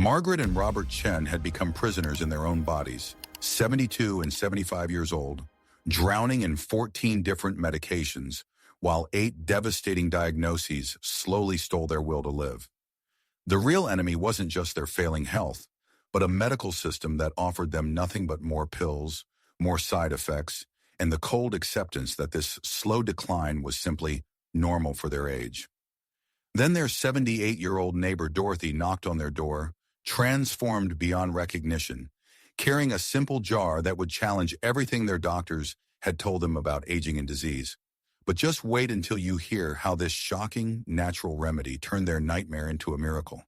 Margaret and Robert Chen had become prisoners in their own bodies, 72 and 75 years old, drowning in 14 different medications, while 8 devastating diagnoses slowly stole their will to live. The real enemy wasn't just their failing health, but a medical system that offered them nothing but more pills, more side effects, and the cold acceptance that this slow decline was simply normal for their age. Then their 78-year-old neighbor Dorothy knocked on their door, transformed beyond recognition, carrying a simple jar that would challenge everything their doctors had told them about aging and disease. But just wait until you hear how this shocking natural remedy turned their nightmare into a miracle,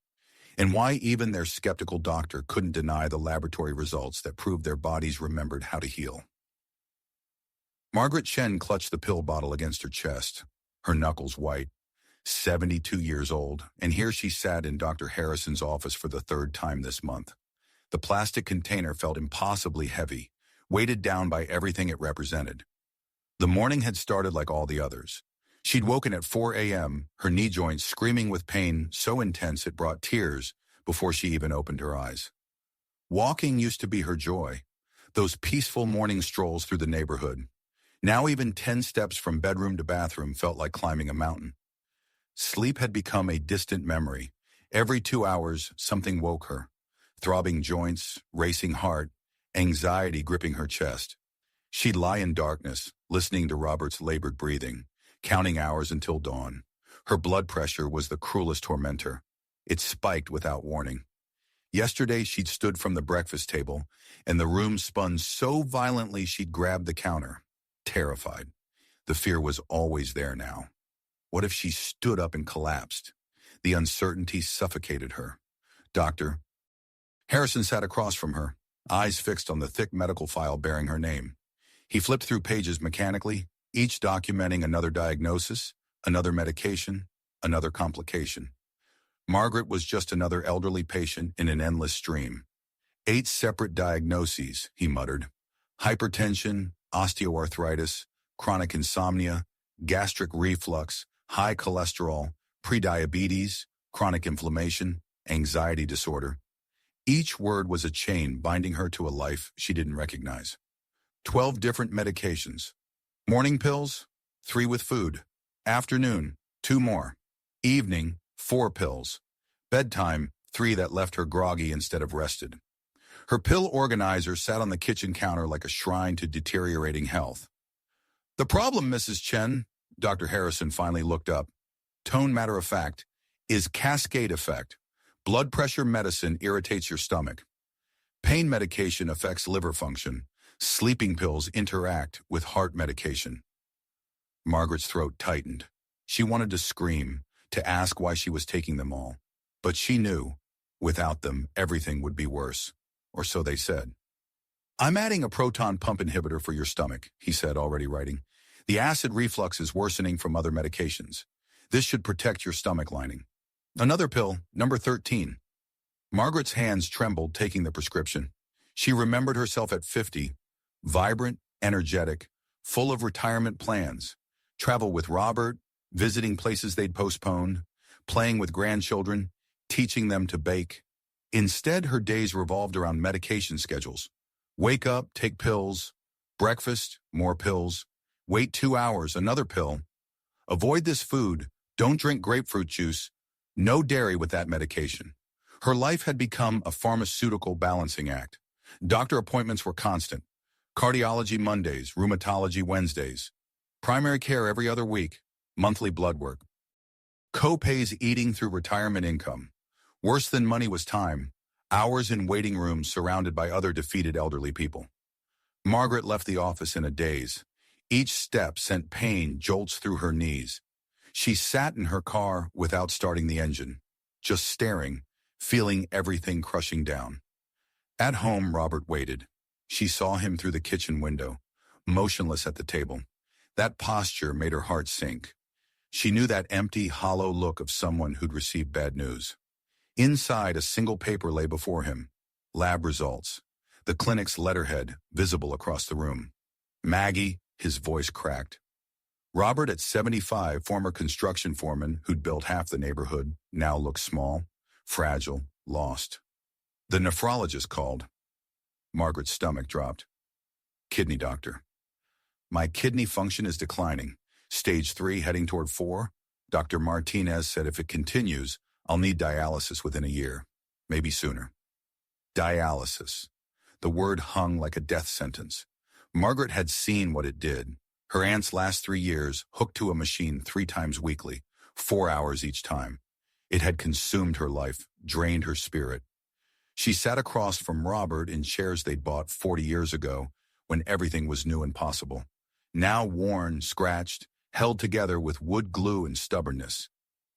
and why even their skeptical doctor couldn't deny the laboratory results that proved their bodies remembered how to heal. Margaret Chen clutched the pill bottle against her chest, her knuckles white. 72 years old, and here she sat in Dr. Harrison's office for the 3rd time this month. The plastic container felt impossibly heavy, weighted down by everything it represented. The morning had started like all the others. She'd woken at 4 a.m., her knee joints screaming with pain so intense it brought tears before she even opened her eyes. Walking used to be her joy, those peaceful morning strolls through the neighborhood. Now even 10 steps from bedroom to bathroom felt like climbing a mountain. Sleep had become a distant memory. Every 2 hours, something woke her. Throbbing joints, racing heart, anxiety gripping her chest. She'd lie in darkness, listening to Robert's labored breathing, counting hours until dawn. Her blood pressure was the cruelest tormentor. It spiked without warning. Yesterday, she'd stood from the breakfast table, and the room spun so violently she'd grabbed the counter, terrified. The fear was always there now. What if she stood up and collapsed? The uncertainty suffocated her. Doctor Harrison sat across from her, eyes fixed on the thick medical file bearing her name. He flipped through pages mechanically, each documenting another diagnosis, another medication, another complication. Margaret was just another elderly patient in an endless stream. 8 separate diagnoses, he muttered. Hypertension, osteoarthritis, chronic insomnia, gastric reflux, high cholesterol, prediabetes, chronic inflammation, anxiety disorder. Each word was a chain binding her to a life she didn't recognize. 12 different medications. Morning pills, 3 with food. Afternoon, 2 more. Evening, 4 pills. Bedtime, 3 that left her groggy instead of rested. Her pill organizer sat on the kitchen counter like a shrine to deteriorating health. The problem, Mrs. Chen, Dr. Harrison finally looked up, tone matter of fact, is cascade effect. Blood pressure medicine irritates your stomach. Pain medication affects liver function. Sleeping pills interact with heart medication. Margaret's throat tightened. She wanted to scream, to ask why she was taking them all. But she knew, without them, everything would be worse. Or so they said. I'm adding a proton pump inhibitor for your stomach, he said, already writing. The acid reflux is worsening from other medications. This should protect your stomach lining. Another pill, number 13. Margaret's hands trembled taking the prescription. She remembered herself at 50, vibrant, energetic, full of retirement plans, travel with Robert, visiting places they'd postponed, playing with grandchildren, teaching them to bake. Instead, her days revolved around medication schedules. Wake up, take pills. Breakfast, more pills. Wait 2 hours, another pill. Avoid this food. Don't drink grapefruit juice. No dairy with that medication. Her life had become a pharmaceutical balancing act. Doctor appointments were constant. Cardiology Mondays, rheumatology Wednesdays. Primary care every other week. Monthly blood work. Co-pays eating through retirement income. Worse than money was time. Hours in waiting rooms surrounded by other defeated elderly people. Margaret left the office in a daze. Each step sent pain jolts through her knees. She sat in her car without starting the engine, just staring, feeling everything crushing down. At home, Robert waited. She saw him through the kitchen window, motionless at the table. That posture made her heart sink. She knew that empty, hollow look of someone who'd received bad news. Inside, a single paper lay before him. Lab results. The clinic's letterhead visible across the room. Maggie, his voice cracked. Robert, at 75, former construction foreman who'd built half the neighborhood, now looked small, fragile, lost. The nephrologist called. Margaret's stomach dropped. Kidney doctor. My kidney function is declining. Stage 3 heading toward 4. Dr. Martinez said if it continues, I'll need dialysis within a year, maybe sooner. Dialysis. The word hung like a death sentence. Margaret had seen what it did. Her aunt's last 3 years, hooked to a machine 3 times weekly, 4 hours each time. It had consumed her life, drained her spirit. She sat across from Robert in chairs they'd bought 40 years ago, when everything was new and possible. Now worn, scratched, held together with wood glue and stubbornness.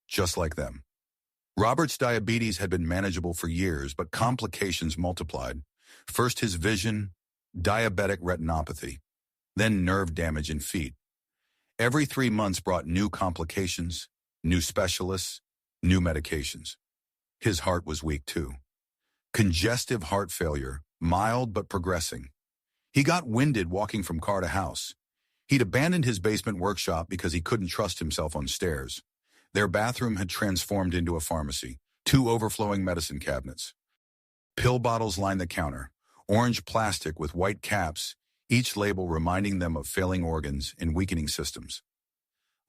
Just like them. Robert's diabetes had been manageable for years, but complications multiplied. First his vision, diabetic retinopathy, then nerve damage in feet. Every 3 months brought new complications, new specialists, new medications. His heart was weak too. Congestive heart failure, mild but progressing. He got winded walking from car to house. He'd abandoned his basement workshop because he couldn't trust himself on stairs. Their bathroom had transformed into a pharmacy, 2 overflowing medicine cabinets. Pill bottles lined the counter, orange plastic with white caps, each label reminding them of failing organs and weakening systems.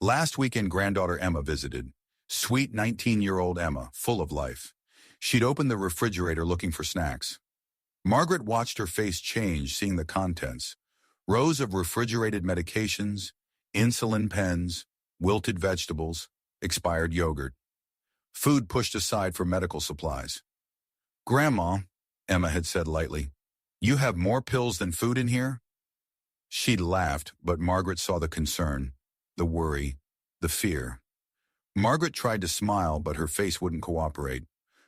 Last weekend, granddaughter Emma visited. Sweet 19-year-old Emma, full of life. She'd opened the refrigerator looking for snacks. Margaret watched her face change, seeing the contents. Rows of refrigerated medications, insulin pens, wilted vegetables, expired yogurt. Food pushed aside for medical supplies. "Grandma," Emma had said lightly, "you have more pills than food in here?" She'd laughed, but Margaret saw the concern, the worry, the fear. Margaret tried to smile, but her face wouldn't cooperate.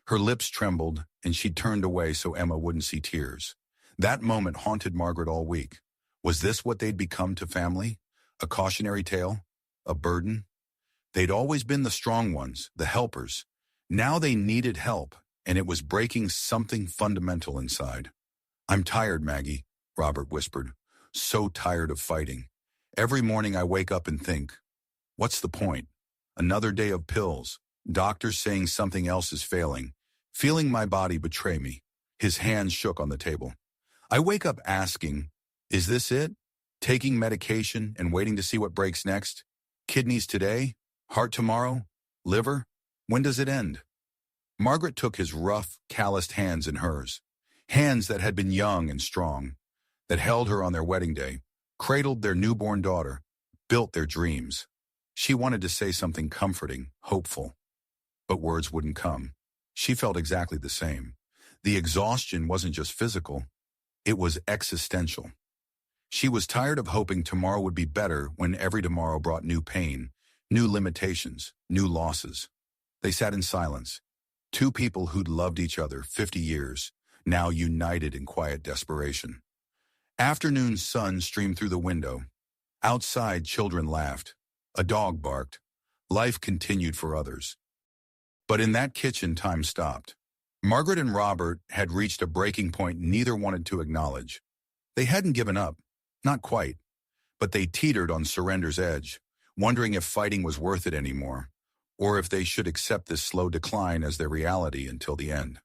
Her lips trembled, and she turned away so Emma wouldn't see tears. That moment haunted Margaret all week. Was this what they'd become to family? A cautionary tale? A burden? They'd always been the strong ones, the helpers. Now they needed help, and it was breaking something fundamental inside. "I'm tired, Maggie," Robert whispered. "So tired of fighting. Every morning I wake up and think, what's the point? Another day of pills, doctors saying something else is failing, feeling my body betray me." His hands shook on the table. "I wake up asking, is this it? Taking medication and waiting to see what breaks next? Kidneys today? Heart tomorrow? Liver? When does it end?" Margaret took his rough, calloused hands in hers. Hands that had been young and strong, that held her on their wedding day, cradled their newborn daughter, built their dreams. She wanted to say something comforting, hopeful, but words wouldn't come. She felt exactly the same. The exhaustion wasn't just physical, it was existential. She was tired of hoping tomorrow would be better when every tomorrow brought new pain, new limitations, new losses. They sat in silence. 2 people who'd loved each other 50 years, now united in quiet desperation. Afternoon sun streamed through the window. Outside, children laughed. A dog barked. Life continued for others. But in that kitchen, time stopped. Margaret and Robert had reached a breaking point neither wanted to acknowledge. They hadn't given up, not quite, but they teetered on surrender's edge, wondering if fighting was worth it anymore, or if they should accept this slow decline as their reality until the end.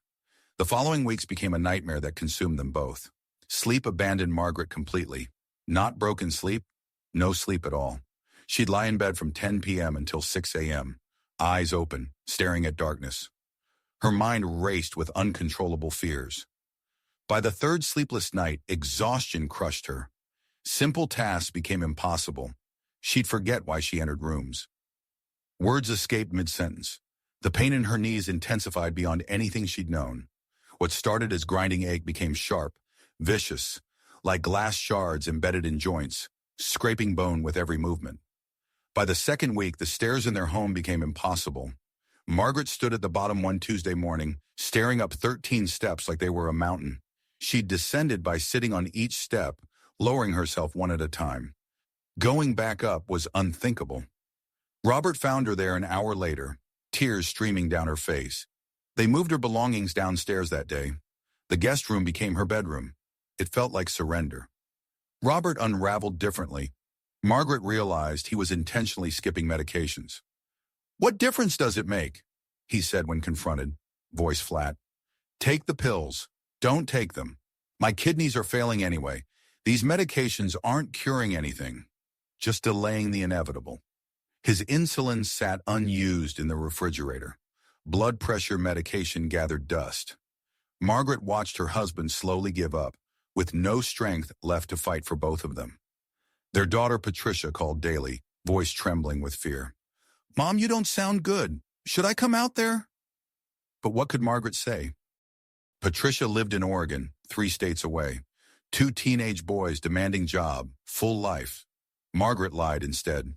The following weeks became a nightmare that consumed them both. Sleep abandoned Margaret completely. Not broken sleep, no sleep at all. She'd lie in bed from 10 p.m. until 6 a.m., eyes open, staring at darkness. Her mind raced with uncontrollable fears. By the 3rd sleepless night, exhaustion crushed her. Simple tasks became impossible. She'd forget why she entered rooms. Words escaped mid-sentence. The pain in her knees intensified beyond anything she'd known. What started as grinding ache became sharp, vicious, like glass shards embedded in joints, scraping bone with every movement. By the 2nd week, the stairs in their home became impossible. Margaret stood at the bottom one Tuesday morning, staring up 13 steps like they were a mountain. She'd descended by sitting on each step, lowering herself one at a time. Going back up was unthinkable. Robert found her there an hour later, tears streaming down her face. They moved her belongings downstairs that day. The guest room became her bedroom. It felt like surrender. Robert unraveled differently. Margaret realized he was intentionally skipping medications. "What difference does it make?" he said when confronted, voice flat. Take the pills. Don't take them. My kidneys are failing anyway. These medications aren't curing anything, just delaying the inevitable. His insulin sat unused in the refrigerator. Blood pressure medication gathered dust. Margaret watched her husband slowly give up, with no strength left to fight for both of them. Their daughter Patricia called daily, voice trembling with fear. "Mom, you don't sound good. Should I come out there?" But what could Margaret say? Patricia lived in Oregon, 3 states away. 2 teenage boys demanding job, full life. Margaret lied instead.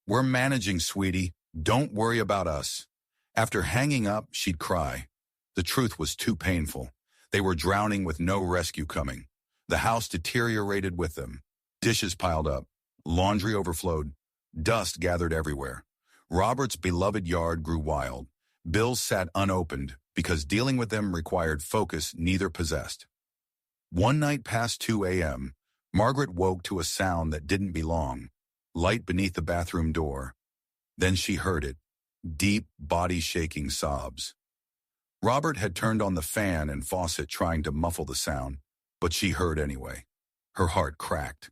"We're managing, sweetie. Don't worry about us." After hanging up, she'd cry. The truth was too painful. They were drowning with no rescue coming. The house deteriorated with them. Dishes piled up. Laundry overflowed. Dust gathered everywhere. Robert's beloved yard grew wild. Bills sat unopened because dealing with them required focus neither possessed. One night past 2 a.m., Margaret woke to a sound that didn't belong. Light beneath the bathroom door. Then she heard it. Deep, body-shaking sobs. Robert had turned on the fan and faucet trying to muffle the sound, but she heard anyway. Her heart cracked.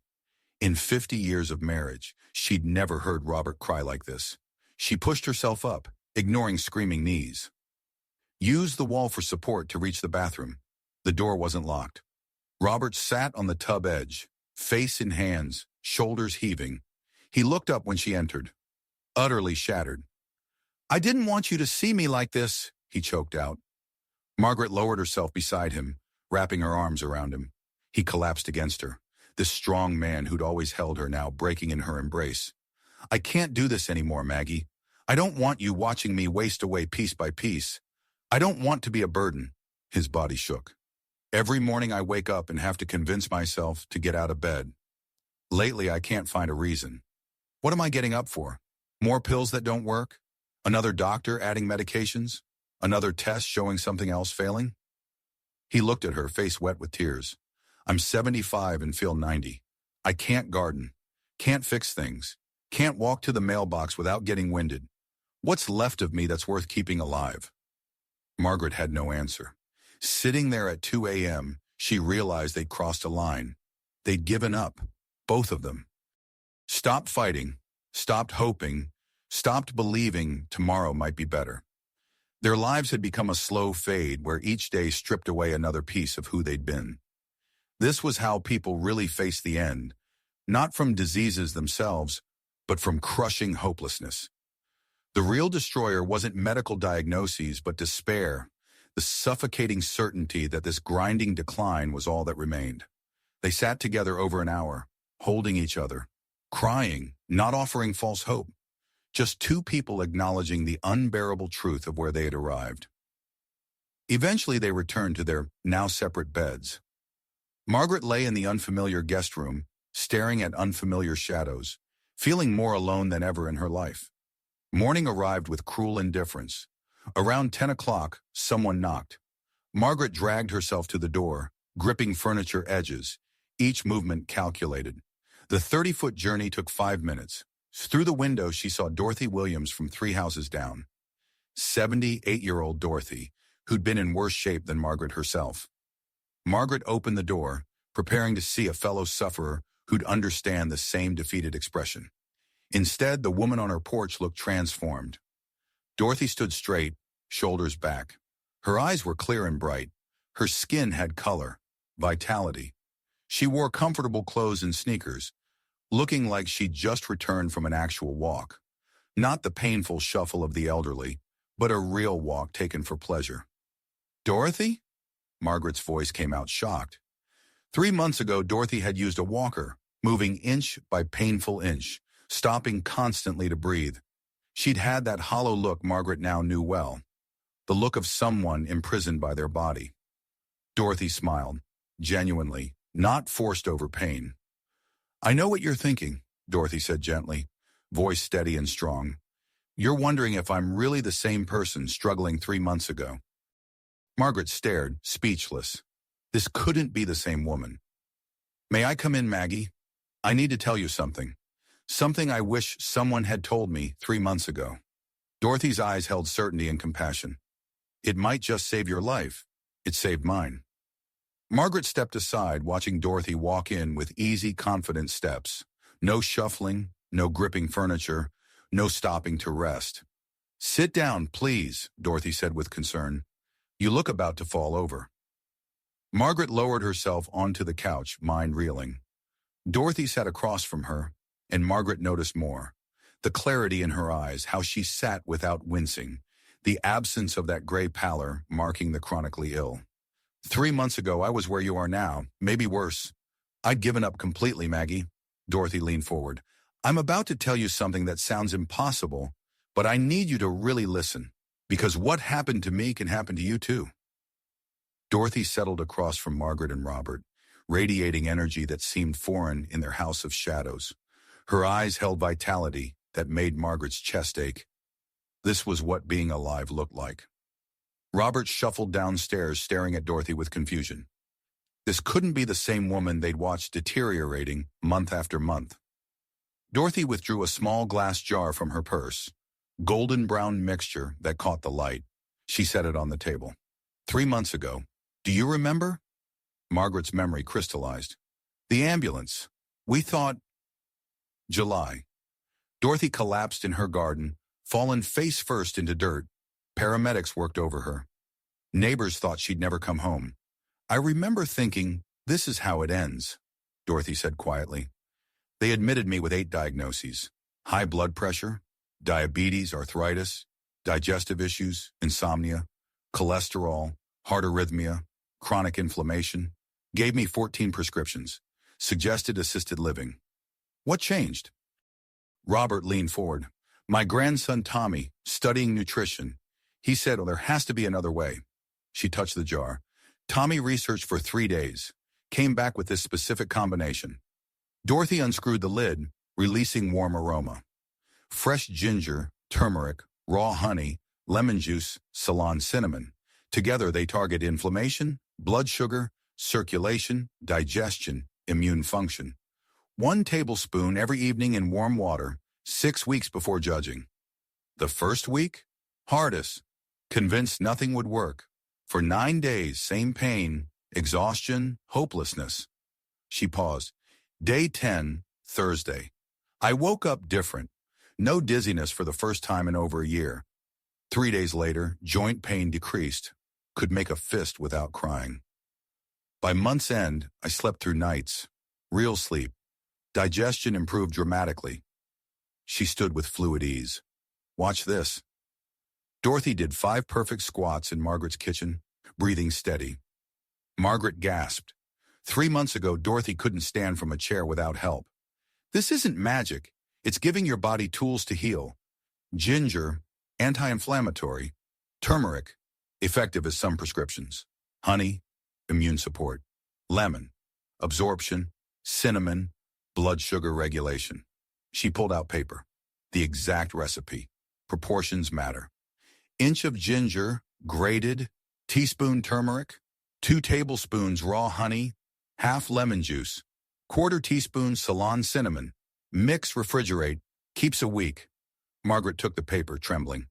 In 50 years of marriage, she'd never heard Robert cry like this. She pushed herself up, ignoring screaming knees. Used the wall for support to reach the bathroom. The door wasn't locked. Robert sat on the tub edge, face in hands, shoulders heaving. He looked up when she entered, utterly shattered. "I didn't want you to see me like this," he choked out. Margaret lowered herself beside him, wrapping her arms around him. He collapsed against her, this strong man who'd always held her now breaking in her embrace. "I can't do this anymore, Maggie. I don't want you watching me waste away piece by piece. I don't want to be a burden." His body shook. "Every morning I wake up and have to convince myself to get out of bed. Lately I can't find a reason. What am I getting up for? More pills that don't work? Another doctor adding medications? Another test showing something else failing?" He looked at her, face wet with tears. "I'm 75 and feel 90. I can't garden. Can't fix things. Can't walk to the mailbox without getting winded. What's left of me that's worth keeping alive?" Margaret had no answer. Sitting there at 2 a.m., she realized they'd crossed a line. They'd given up, both of them. Stopped fighting, stopped hoping, stopped believing tomorrow might be better. Their lives had become a slow fade where each day stripped away another piece of who they'd been. This was how people really faced the end, not from diseases themselves, but from crushing hopelessness. The real destroyer wasn't medical diagnoses, but despair, the suffocating certainty that this grinding decline was all that remained. They sat together over an hour, holding each other, crying, not offering false hope. Just 2 people acknowledging the unbearable truth of where they had arrived. Eventually they returned to their now separate beds. Margaret lay in the unfamiliar guest room, staring at unfamiliar shadows, feeling more alone than ever in her life. Morning arrived with cruel indifference. Around 10 o'clock, someone knocked. Margaret dragged herself to the door, gripping furniture edges, each movement calculated. The 30-foot journey took 5 minutes. Through the window, she saw Dorothy Williams from 3 houses down. 78-year-old Dorothy, who'd been in worse shape than Margaret herself. Margaret opened the door, preparing to see a fellow sufferer who'd understand the same defeated expression. Instead, the woman on her porch looked transformed. Dorothy stood straight, shoulders back. Her eyes were clear and bright. Her skin had color, vitality. She wore comfortable clothes and sneakers, looking like she'd just returned from an actual walk. Not the painful shuffle of the elderly, but a real walk taken for pleasure. "Dorothy?" Margaret's voice came out shocked. 3 months ago, Dorothy had used a walker, moving inch by painful inch, stopping constantly to breathe. She'd had that hollow look Margaret now knew well, the look of someone imprisoned by their body. Dorothy smiled, genuinely, not forced over pain. "I know what you're thinking," Dorothy said gently, voice steady and strong. "You're wondering if I'm really the same person struggling 3 months ago." Margaret stared, speechless. This couldn't be the same woman. "May I come in, Maggie? I need to tell you something. Something I wish someone had told me 3 months ago." Dorothy's eyes held certainty and compassion. "It might just save your life. It saved mine. Margaret stepped aside, watching Dorothy walk in with easy, confident steps. No shuffling, no gripping furniture, no stopping to rest. "Sit down, please," Dorothy said with concern. "You look about to fall over." Margaret lowered herself onto the couch, mind reeling. Dorothy sat across from her, and Margaret noticed more. The clarity in her eyes, how she sat without wincing, the absence of that gray pallor marking the chronically ill. "3 months ago, I was where you are now, maybe worse. I'd given up completely, Maggie." Dorothy leaned forward. "I'm about to tell you something that sounds impossible, but I need you to really listen, because what happened to me can happen to you too." Dorothy settled across from Margaret and Robert, radiating energy that seemed foreign in their house of shadows. Her eyes held vitality that made Margaret's chest ache. This was what being alive looked like. Robert shuffled downstairs, staring at Dorothy with confusion. This couldn't be the same woman they'd watched deteriorating month after month. Dorothy withdrew a small glass jar from her purse, golden brown mixture that caught the light. She set it on the table. 3 months ago. Do you remember?" Margaret's memory crystallized. "The ambulance. We thought—" July. Dorothy collapsed in her garden, fallen face first into dirt. Paramedics worked over her. Neighbors thought she'd never come home. "I remember thinking, this is how it ends," Dorothy said quietly. "They admitted me with 8 diagnoses: high blood pressure, diabetes, arthritis, digestive issues, insomnia, cholesterol, heart arrhythmia, chronic inflammation. Gave me 14 prescriptions. Suggested assisted living." "What changed?" Robert leaned forward. "My grandson Tommy, studying nutrition. He said, well, there has to be another way." She touched the jar. "Tommy researched for 3 days. Came back with this specific combination." Dorothy unscrewed the lid, releasing warm aroma. Fresh ginger, turmeric, raw honey, lemon juice, Ceylon cinnamon. Together they target inflammation, blood sugar, circulation, digestion, immune function. 1 tablespoon every evening in warm water, 6 weeks before judging. The first week? Hardest. Convinced nothing would work. For 9 days, same pain, exhaustion, hopelessness. She paused. Day 10, Thursday. I woke up different. No dizziness for the first time in over a year. 3 days later, joint pain decreased. Could make a fist without crying. By month's end, I slept through nights. Real sleep. Digestion improved dramatically. She stood with fluid ease. Watch this. Dorothy did 5 perfect squats in Margaret's kitchen, breathing steady. Margaret gasped. 3 months ago, Dorothy couldn't stand from a chair without help. This isn't magic. It's giving your body tools to heal. Ginger, anti-inflammatory. Turmeric, effective as some prescriptions. Honey, immune support. Lemon, absorption. Cinnamon, blood sugar regulation. She pulled out paper. The exact recipe. Proportions matter. Inch of ginger, grated. Teaspoon turmeric. 2 tablespoons raw honey. Half lemon juice. 1/4 teaspoon Ceylon cinnamon. Mix, refrigerate. Keeps a week. Margaret took the paper, trembling.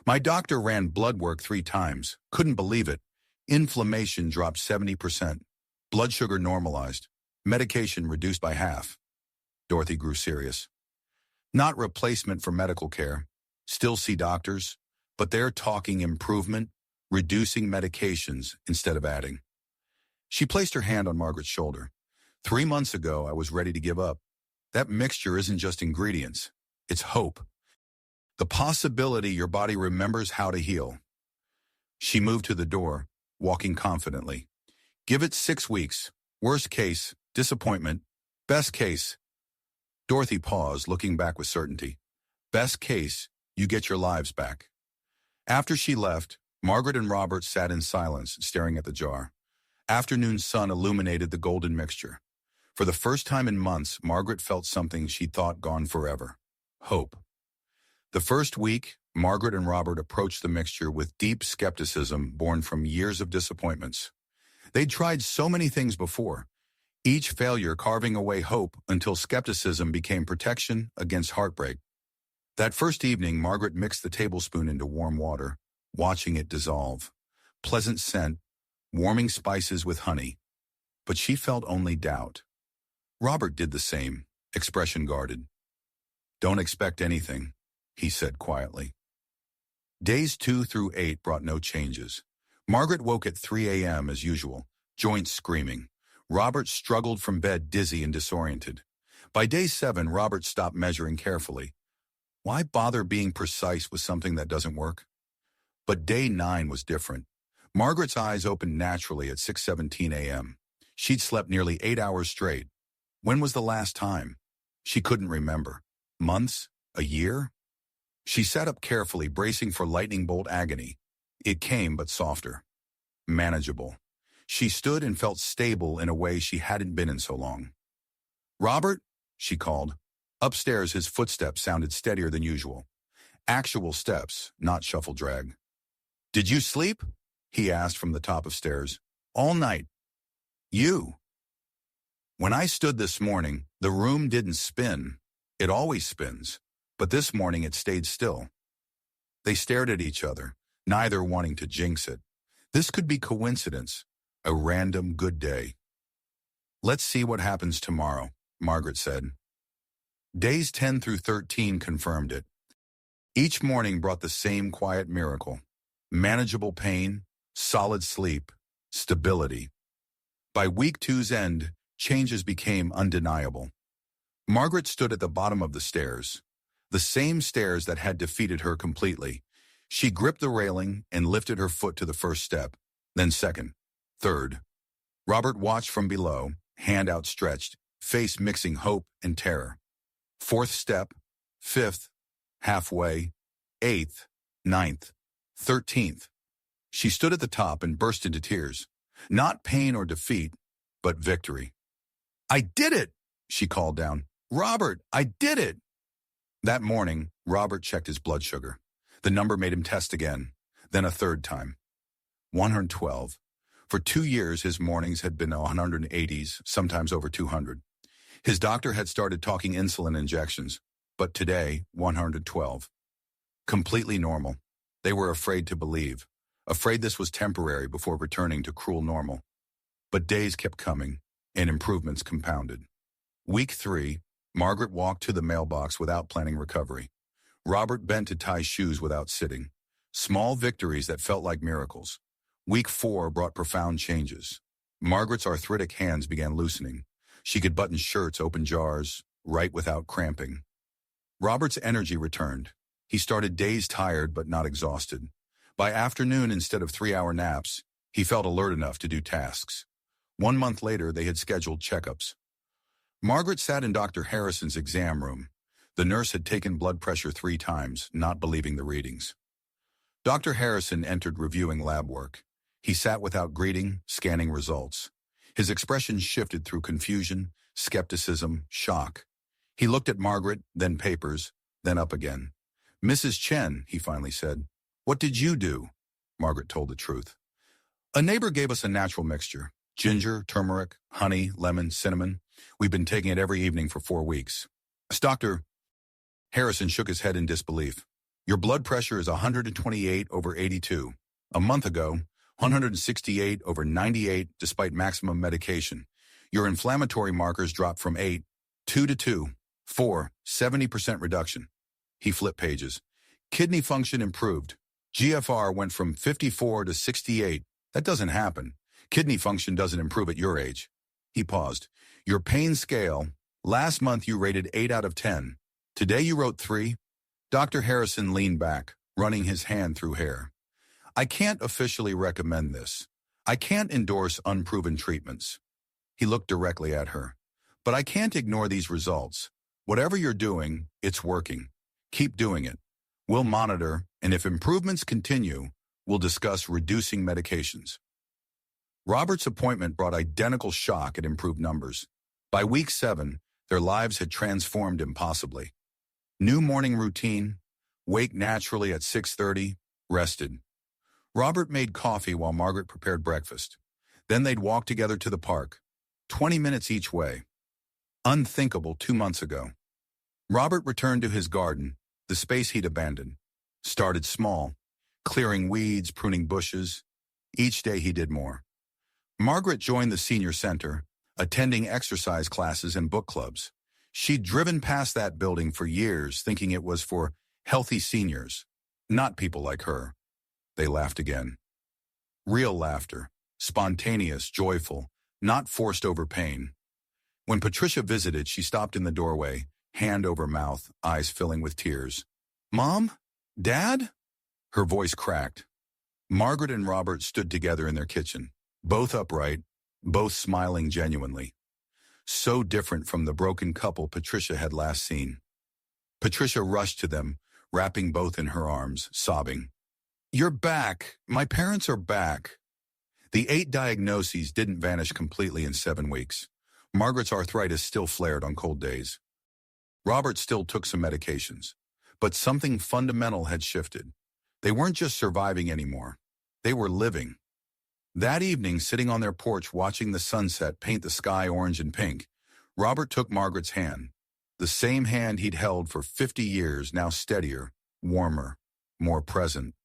My doctor ran blood work 3 times. Couldn't believe it. Inflammation dropped 70%. Blood sugar normalized. Medication reduced by half. Dorothy grew serious. Not replacement for medical care. Still see doctors, but they're talking improvement, reducing medications instead of adding. She placed her hand on Margaret's shoulder. 3 months ago, I was ready to give up. That mixture isn't just ingredients. It's hope. The possibility your body remembers how to heal. She moved to the door, walking confidently. Give it 6 weeks. Worst case, disappointment. Best case. Dorothy paused, looking back with certainty. Best case, you get your lives back. After she left, Margaret and Robert sat in silence, staring at the jar. Afternoon sun illuminated the golden mixture. For the first time in months, Margaret felt something she'd thought gone forever. Hope. The first week, Margaret and Robert approached the mixture with deep skepticism born from years of disappointments. They'd tried so many things before, each failure carving away hope until skepticism became protection against heartbreak. That first evening, Margaret mixed the tablespoon into warm water, watching it dissolve. Pleasant scent, warming spices with honey. But she felt only doubt. Robert did the same, expression guarded. "Don't expect anything," he said quietly. Days 2 through 8 brought no changes. Margaret woke at 3 a.m. as usual, joints screaming. Robert struggled from bed dizzy and disoriented. By day 7, Robert stopped measuring carefully. Why bother being precise with something that doesn't work? But day 9 was different. Margaret's eyes opened naturally at 6:17 a.m. She'd slept nearly 8 hours straight. When was the last time? She couldn't remember. Months? A year? She sat up carefully, bracing for lightning bolt agony. It came, but softer. Manageable. She stood and felt stable in a way she hadn't been in so long. "Robert?" she called. Upstairs, his footsteps sounded steadier than usual. Actual steps, not shuffle drag. "Did you sleep?" he asked from the top of stairs. "All night." "You?" "When I stood this morning, the room didn't spin. It always spins. But this morning it stayed still." They stared at each other, neither wanting to jinx it. This could be coincidence, a random good day. "Let's see what happens tomorrow," Margaret said. Days 10 through 13 confirmed it. Each morning brought the same quiet miracle. Manageable pain, solid sleep, stability. By week 2's end, changes became undeniable. Margaret stood at the bottom of the stairs, the same stairs that had defeated her completely. She gripped the railing and lifted her foot to the first step, then second, third. Robert watched from below, hand outstretched, face mixing hope and terror. Fourth step, fifth, halfway, eighth, ninth, 13th. She stood at the top and burst into tears. Not pain or defeat, but victory. "I did it!" she called down. "Robert, I did it!" That morning, Robert checked his blood sugar. The number made him test again, then a third time. 112. For 2 years, his mornings had been 180s, sometimes over 200. His doctor had started talking insulin injections, but today, 112. Completely normal. They were afraid to believe, afraid this was temporary before returning to cruel normal. But days kept coming, and improvements compounded. Week 3, Margaret walked to the mailbox without planning recovery. Robert bent to tie shoes without sitting. Small victories that felt like miracles. Week 4 brought profound changes. Margaret's arthritic hands began loosening. She could button shirts, open jars, write without cramping. Robert's energy returned. He started days tired but not exhausted. By afternoon, instead of 3-hour naps, he felt alert enough to do tasks. 1 month later, they had scheduled checkups. Margaret sat in Dr. Harrison's exam room. The nurse had taken blood pressure 3 times, not believing the readings. Dr. Harrison entered reviewing lab work. He sat without greeting, scanning results. His expression shifted through confusion, skepticism, shock. He looked at Margaret, then papers, then up again. "Mrs. Chen," he finally said, "what did you do?" Margaret told the truth. "A neighbor gave us a natural mixture. Ginger, turmeric, honey, lemon, cinnamon. We've been taking it every evening for 4 weeks. Dr. Harrison shook his head in disbelief. "Your blood pressure is 128 over 82. A month ago, 168 over 98 despite maximum medication. Your inflammatory markers dropped from 8, 2 to 2, 4, 70% reduction." He flipped pages. "Kidney function improved. GFR went from 54 to 68. That doesn't happen. Kidney function doesn't improve at your age." He paused. "Your pain scale, last month you rated 8 out of 10. Today you wrote 3. Dr. Harrison leaned back, running his hand through hair. "I can't officially recommend this. I can't endorse unproven treatments." He looked directly at her. "But I can't ignore these results. Whatever you're doing, it's working. Keep doing it. We'll monitor, and if improvements continue, we'll discuss reducing medications." Robert's appointment brought identical shock and improved numbers. By week 7, their lives had transformed impossibly. New morning routine, wake naturally at 6:30, rested. Robert made coffee while Margaret prepared breakfast. Then they'd walk together to the park, 20 minutes each way. Unthinkable 2 months ago. Robert returned to his garden, the space he'd abandoned. Started small, clearing weeds, pruning bushes. Each day he did more. Margaret joined the senior center, attending exercise classes and book clubs. She'd driven past that building for years, thinking it was for healthy seniors, not people like her. They laughed again. Real laughter, spontaneous, joyful, not forced over pain. When Patricia visited, she stopped in the doorway, hand over mouth, eyes filling with tears. "Mom? Dad?" Her voice cracked. Margaret and Robert stood together in their kitchen, both upright, both smiling genuinely. So different from the broken couple Patricia had last seen. Patricia rushed to them, wrapping both in her arms, sobbing. "You're back. My parents are back." The 8 diagnoses didn't vanish completely in 7 weeks. Margaret's arthritis still flared on cold days. Robert still took some medications, but something fundamental had shifted. They weren't just surviving anymore. They were living. That evening, sitting on their porch watching the sunset paint the sky orange and pink, Robert took Margaret's hand, the same hand he'd held for 50 years, now steadier, warmer, more present.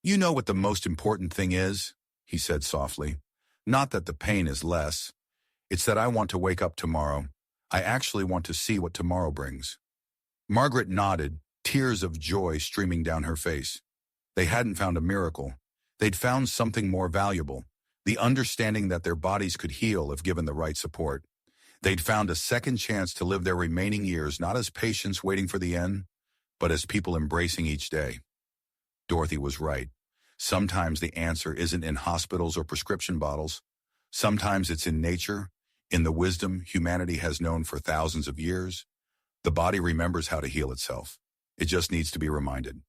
"You know what the most important thing is," he said softly. "Not that the pain is less. It's that I want to wake up tomorrow. I actually want to see what tomorrow brings." Margaret nodded, tears of joy streaming down her face. They hadn't found a miracle. They'd found something more valuable, the understanding that their bodies could heal if given the right support. They'd found a second chance to live their remaining years not as patients waiting for the end, but as people embracing each day. Dorothy was right. Sometimes the answer isn't in hospitals or prescription bottles. Sometimes it's in nature, in the wisdom humanity has known for thousands of years. The body remembers how to heal itself. It just needs to be reminded.